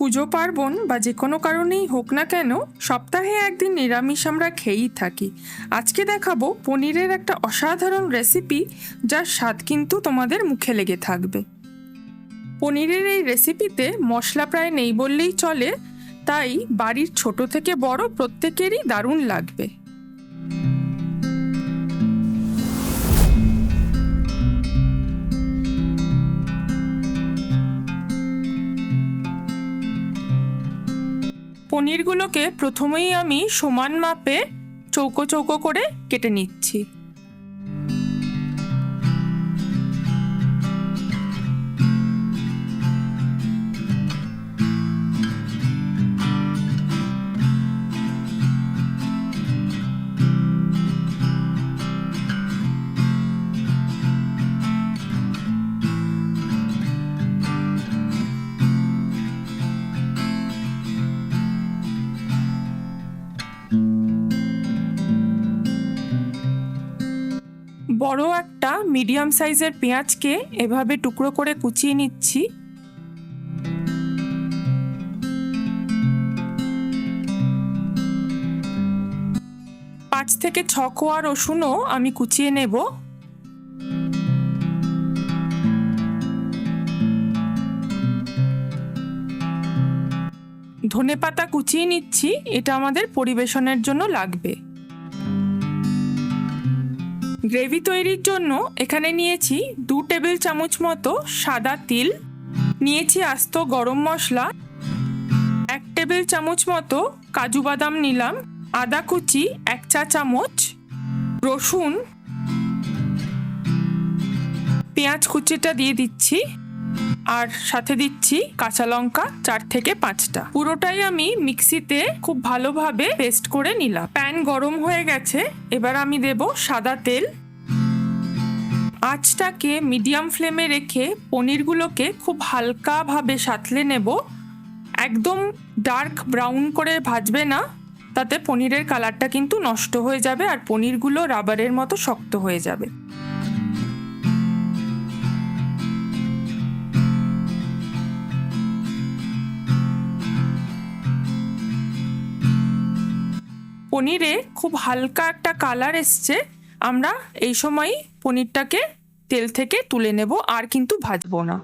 পুজো পার্বণ বা যে কোনো কারণেই হোক না কেন, সপ্তাহে একদিন নিরামিষ আমরা খেয়েই থাকি। আজকে দেখাবো পনিরের একটা অসাধারণ রেসিপি, যার স্বাদ কিন্তু তোমাদের মুখে লেগে থাকবে। পনিরের এই রেসিপিতে মশলা প্রায় নেই বললেই চলে, তাই বাড়ির ছোট থেকে বড় প্রত্যেকেরই দারুণ লাগবে। পনিরগুলোকে প্রথমেই আমি সমান মাপে চৌকো চৌকো করে কেটে নিচ্ছি। বড় একটা মিডিয়াম সাইজের পেঁয়াজকে এভাবে টুকরো করে কুচিয়ে নিচ্ছি। পাঁচ থেকে ছ কোয়া রসুনও আমি কুচিয়ে নেব। ধনেপাতা কুচিয়ে নিচ্ছি, এটা আমাদের পরিবেশনের জন্য লাগবে। গ্রেভি তৈরির জন্য এখানে নিয়েছি 2 টেবিল চামচ মতো সাদা তিল, নিয়েছি আস্ত গরম মশলা, 1 টেবিল চামচ মতো কাজু বাদাম নিলাম, আদা কুচি 1 চা চামচ, রসুন, পেঁয়াজ কুচিটা দিয়ে দিচ্ছি, আর সাথে দিচ্ছি কাঁচা লঙ্কা 4 থেকে 5টা। পুরোটাই আমি মিক্সিতে খুব ভালোভাবে পেস্ট করে নিলাম। প্যান গরম হয়ে গেছে, এবার আমি দেব সাদা তেল। আঁচটাকে মিডিয়াম ফ্লেমে রেখে পনিরগুলোকে খুব হালকাভাবে সাঁতলে নেব। একদম ডার্ক ব্রাউন করে ভাজবে না, তাতে পনিরের কালারটা কিন্তু নষ্ট হয়ে যাবে আর পনিরগুলো রাবারের মতো শক্ত হয়ে যাবে। পনিরে খুব হালকা একটা কালার এসছে, আমরা এই সময় পনিরটাকে তেল থেকে তুলে নেব, আর কিন্তু ভাজবো না।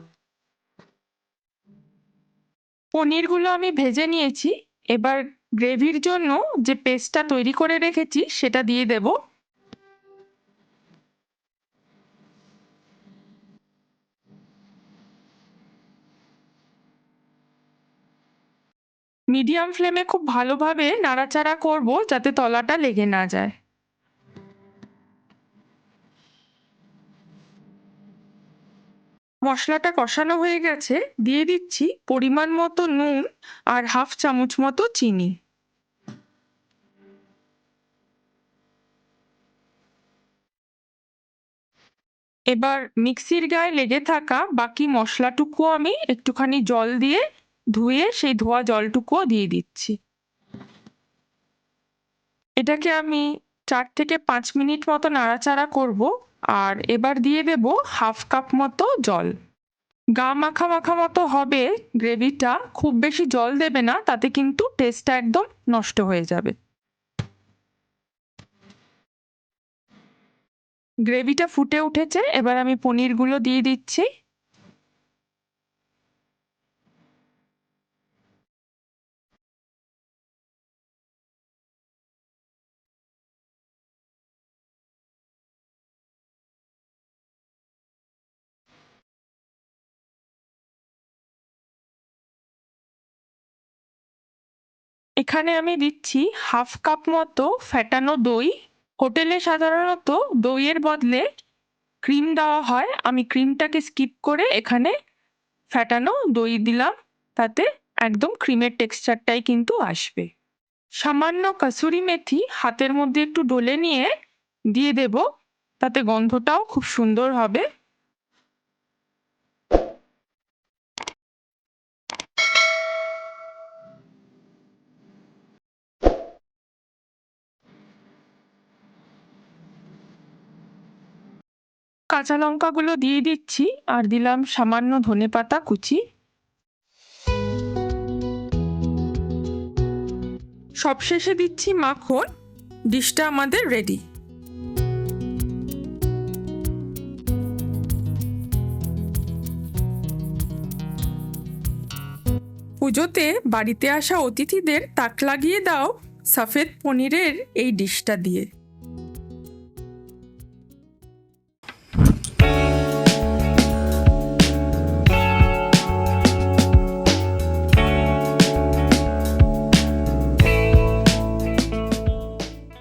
পনিরগুলো আমি ভেজে নিয়েছি, এবার গ্রেভির জন্য যে পেস্টটা তৈরি করে রেখেছি সেটা দিয়ে দেব। মিডিয়াম ফ্লেমে খুব ভালোভাবে নাড়াচাড়া করব যাতে তলাটা লেগে না যায়। মশলাটা কষানো হয়ে গেছে, দিয়ে দিচ্ছি পরিমাণ মতো নুন আর হাফ চামচ মতো চিনি। এবার মিক্সির গায়ে লেগে থাকা বাকি মশলাটুকু আমি একটুখানি জল দিয়ে ধুয়ে সেই ধোয়া জলটুকুও দিয়ে দিচ্ছি। এটাকে আমি 4 থেকে 5 মিনিট মতো নাড়াচাড়া করব, আর এবার দিয়ে দেব হাফ কাপ মতো জল। গা মাখা মাখা মতো হবে গ্রেভিটা, খুব বেশি জল দেবে না, তাতে কিন্তু টেস্টটা একদম নষ্ট হয়ে যাবে। গ্রেভিটা ফুটে উঠেছে, এবার আমি পনিরগুলো দিয়ে দিচ্ছি। এখানে আমি দিচ্ছি হাফ কাপ মতো ফ্যাটানো দই। হোটেলে সাধারণত দইয়ের বদলে ক্রিম দেওয়া হয়, আমি ক্রিমটাকে স্কিপ করে এখানে ফ্যাটানো দই দিলাম, তাতে একদম ক্রিমের টেক্সচারটাই কিন্তু আসবে। সামান্য কাসুরি মেথি হাতের মধ্যে একটু ডলে নিয়ে দিয়ে দেব, তাতে গন্ধটাও খুব সুন্দর হবে। কাঁচা লঙ্কাগুলো দিয়ে দিচ্ছি, আর দিলাম সামান্য ধনেপাতা কুচি। সবশেষে দিচ্ছি মাখন। ডিশটা আমাদের রেডি। পুজোতে বাড়িতে আসা অতিথিদের তাক লাগিয়ে দাও সফেদ পনিরের এই ডিশটা দিয়ে।